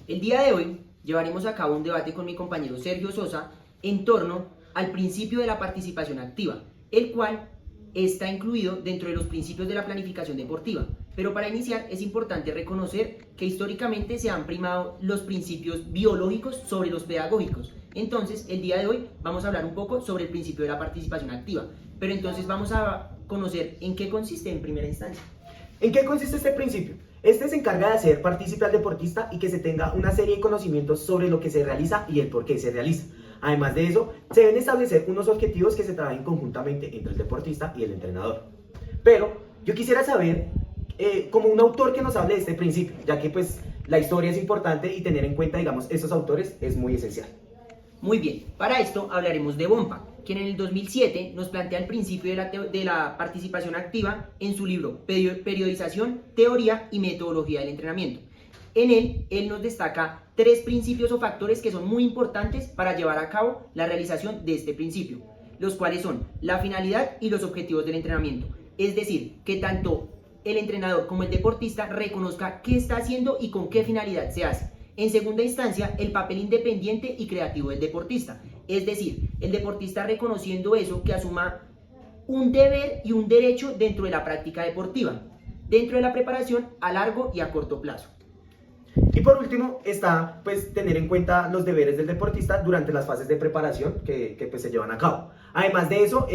El día de hoy llevaremos a cabo un debate con mi compañero Sergio Sosa en torno al principio de la participación activa, el cual está incluido dentro de los principios de la planificación deportiva. Pero para iniciar es importante reconocer que históricamente se han primado los principios biológicos sobre los pedagógicos. Entonces, el día de hoy vamos a hablar un poco sobre el principio de la participación activa. Pero entonces vamos a conocer en qué consiste en primera instancia. ¿En qué consiste este principio? Este se encarga de hacer partícipe al deportista y que se tenga una serie de conocimientos sobre lo que se realiza y el por qué se realiza. Además de eso, se deben establecer unos objetivos que se trabajen conjuntamente entre el deportista y el entrenador. Pero yo quisiera saber, como un autor que nos hable de este principio, ya que pues la historia es importante y tener en cuenta, digamos, estos autores es muy esencial. Muy bien, para esto hablaremos de Bompa, quien en el 2007 nos plantea el principio de la participación activa en su libro Periodización, Teoría y Metodología del Entrenamiento. En él nos destaca 3 principios o factores que son muy importantes para llevar a cabo la realización de este principio, los cuales son la finalidad y los objetivos del entrenamiento. Es decir, que tanto el entrenador como el deportista reconozca qué está haciendo y con qué finalidad se hace. En segunda instancia, el papel independiente y creativo del deportista. Es decir, el deportista reconociendo eso, que asuma un deber y un derecho dentro de la práctica deportiva, dentro de la preparación a largo y a corto plazo. Y por último está pues tener en cuenta los deberes del deportista durante las fases de preparación que pues se llevan a cabo. Además de eso,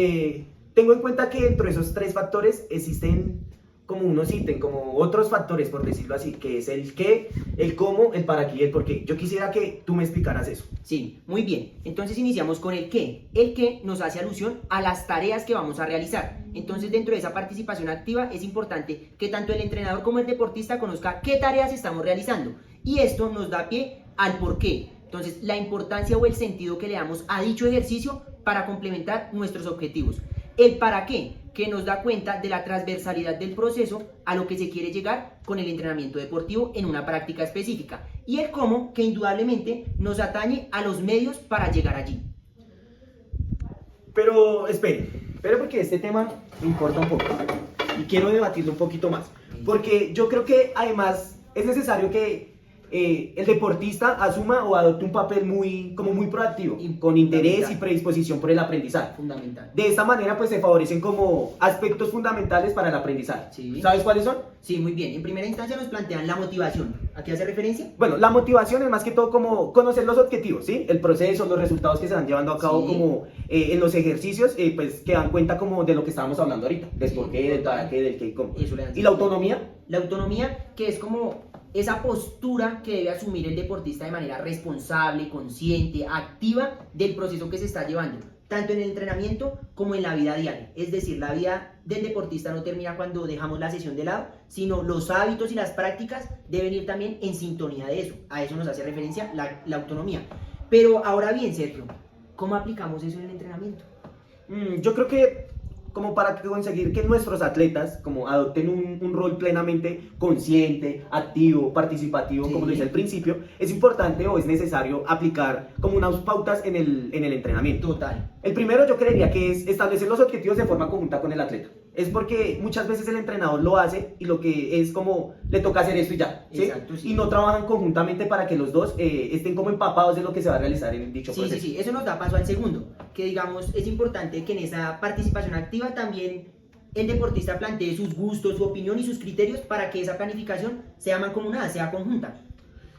tengo en cuenta que dentro de esos 3 factores existen como unos ítems, como otros factores, por decirlo así, que es el qué, el cómo, el para qué y el por qué. Yo quisiera que tú me explicaras eso. Sí, muy bien. Entonces iniciamos con el qué. El qué nos hace alusión a las tareas que vamos a realizar. Entonces, dentro de esa participación activa es importante que tanto el entrenador como el deportista conozca qué tareas estamos realizando. Y esto nos da pie al por qué. Entonces, la importancia o el sentido que le damos a dicho ejercicio para complementar nuestros objetivos. El para qué, que nos da cuenta de la transversalidad del proceso a lo que se quiere llegar con el entrenamiento deportivo en una práctica específica. Y el cómo, que indudablemente nos atañe a los medios para llegar allí. Pero espere porque este tema me importa un poco y quiero debatirlo un poquito más. Porque yo creo que además es necesario que el deportista asuma o adopte un papel muy proactivo, con interés y predisposición por el aprendizaje. Fundamental. De esta manera pues se favorecen como aspectos fundamentales para el aprendizaje. Sí. ¿Sabes cuáles son? Sí, muy bien. En primera instancia nos plantean la motivación. ¿A qué hace referencia? Bueno, la motivación es más que todo como conocer los objetivos, ¿sí? El proceso, los resultados que se van llevando a cabo, Sí. como en los ejercicios, pues que dan cuenta como de lo que estábamos hablando ahorita, del por qué, del para qué, del qué y cómo. Eso le dan ¿Y la sentido. autonomía? La autonomía, que es como esa postura que debe asumir el deportista de manera responsable, consciente, activa del proceso que se está llevando, tanto en el entrenamiento como en la vida diaria. Es decir, la vida del deportista no termina cuando dejamos la sesión de lado, sino los hábitos y las prácticas deben ir también en sintonía de eso. A eso nos hace referencia la autonomía. Pero ahora bien, Sergio, ¿cómo aplicamos eso en el entrenamiento? Yo creo que como para conseguir que nuestros atletas como adopten un rol plenamente consciente, activo, participativo, Sí. como lo dice al principio, es importante o es necesario aplicar como unas pautas en el entrenamiento. Total. El primero yo creería que es establecer los objetivos de forma conjunta con el atleta. Es porque muchas veces el entrenador lo hace y lo que es como le toca hacer esto y ya, ¿sí? Exacto, sí. Y no trabajan conjuntamente para que los dos estén como empapados de lo que se va a realizar en dicho Sí, proceso. sí, sí, eso nos da paso al segundo, que digamos es importante que en esa participación activa también el deportista plantee sus gustos, su opinión y sus criterios para que esa planificación sea mancomunada, sea conjunta.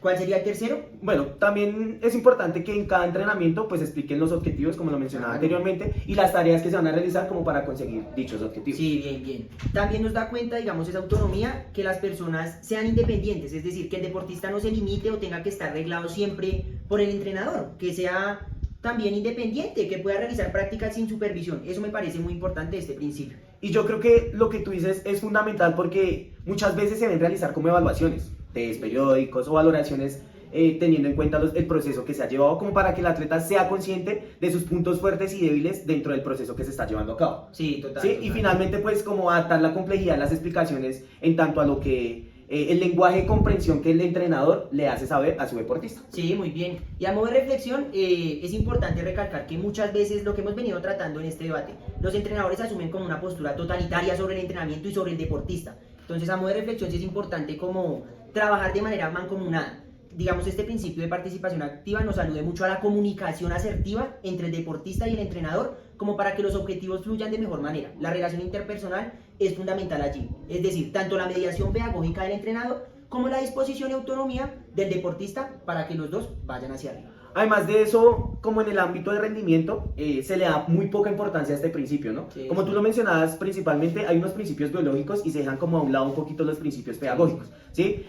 ¿Cuál sería el tercero? Bueno, también es importante que en cada entrenamiento pues expliquen los objetivos, como lo mencionaba Claro. anteriormente, y las tareas que se van a realizar como para conseguir dichos objetivos. Sí, bien, bien. También nos da cuenta, digamos, esa autonomía, que las personas sean independientes, es decir, que el deportista no se limite o tenga que estar reglado siempre por el entrenador, que sea también independiente, que pueda realizar prácticas sin supervisión. Eso me parece muy importante este principio. Y yo creo que lo que tú dices es fundamental porque muchas veces se deben realizar como evaluaciones, test periódicos o valoraciones teniendo en cuenta el proceso que se ha llevado, como para que el atleta sea consciente de sus puntos fuertes y débiles dentro del proceso que se está llevando a cabo. Sí, total. ¿Sí? Total. Y finalmente pues como adaptar la complejidad de las explicaciones en tanto a lo que el lenguaje de comprensión que el entrenador le hace saber a su deportista. Sí, muy bien. Y a modo de reflexión, es importante recalcar que muchas veces lo que hemos venido tratando en este debate, los entrenadores asumen como una postura totalitaria sobre el entrenamiento y sobre el deportista. Entonces, a modo de reflexión, sí es importante como trabajar de manera mancomunada, digamos, este principio de participación activa nos alude mucho a la comunicación asertiva entre el deportista y el entrenador, como para que los objetivos fluyan de mejor manera. La relación interpersonal es fundamental allí, es decir, tanto la mediación pedagógica del entrenador como la disposición y autonomía del deportista para que los dos vayan hacia arriba. Además de eso, como en el ámbito de rendimiento, se le da muy poca importancia a este principio, ¿no? Sí, Como tú lo mencionabas, principalmente hay unos principios biológicos y se dejan como a un lado un poquito los principios pedagógicos, ¿sí?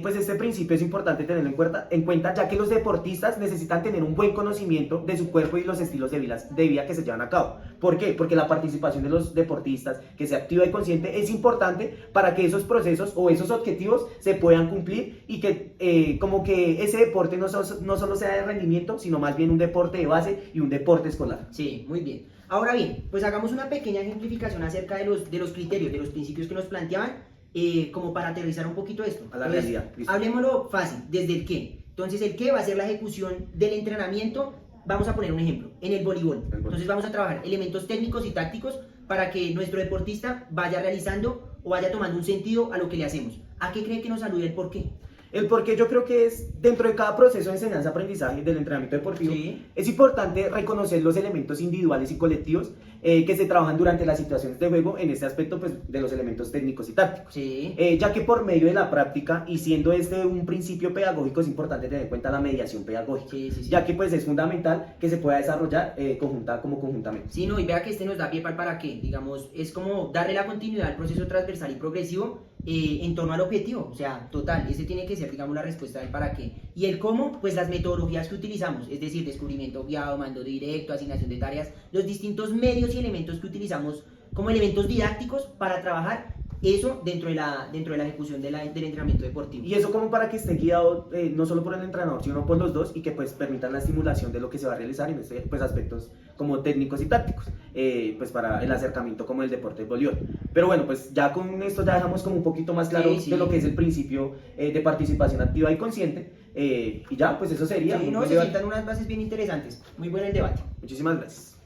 Pues este principio es importante tenerlo en cuenta, ya que los deportistas necesitan tener un buen conocimiento de su cuerpo y los estilos de vida que se llevan a cabo. ¿Por qué? Porque la participación de los deportistas, que sea activa y consciente, es importante para que esos procesos o esos objetivos se puedan cumplir y que como que ese deporte no solo sea de rendimiento, sino más bien un deporte de base y un deporte escolar. Sí, muy bien. Ahora bien, pues hagamos una pequeña ejemplificación acerca de los criterios, de los principios que nos planteaban, como para aterrizar un poquito esto. A la Entonces, realidad. Listo. hablemoslo fácil, desde el qué. Entonces, el qué va a ser la ejecución del entrenamiento. Vamos a poner un ejemplo, en el voleibol. Entonces vamos a trabajar elementos técnicos y tácticos para que nuestro deportista vaya realizando o vaya tomando un sentido a lo que le hacemos. ¿A qué cree que nos alude el por qué? El porqué yo creo que es dentro de cada proceso de enseñanza-aprendizaje del entrenamiento deportivo. Sí. Es importante reconocer los elementos individuales y colectivos que se trabajan durante las situaciones de juego en este aspecto pues, de los elementos técnicos y tácticos. Sí. Ya que por medio de la práctica y siendo este un principio pedagógico es importante tener en cuenta la mediación pedagógica, Sí. ya que pues es fundamental que se pueda desarrollar conjuntamente. Sí, no, y vea que este nos da pie para qué, digamos, es como darle la continuidad al proceso transversal y progresivo en torno al objetivo, o sea, total, ese tiene que ser, digamos, la respuesta del para qué. Y el cómo, pues las metodologías que utilizamos, es decir, descubrimiento guiado, mando directo, asignación de tareas, los distintos medios y elementos que utilizamos como elementos didácticos para trabajar eso dentro de la ejecución del entrenamiento deportivo. Y eso como para que esté guiado no solo por el entrenador, sino por los dos y que pues permitan la estimulación de lo que se va a realizar en este pues, aspectos como técnicos y tácticos, pues para el acercamiento como el deporte del voleibol. Pero bueno, pues ya con esto ya dejamos como un poquito más claro Sí. de lo que es el principio de participación activa y consciente. Y ya, pues eso sería. Sí, un no, buen se debate. sientan unas bases bien interesantes. Muy bueno el debate. Muchísimas gracias.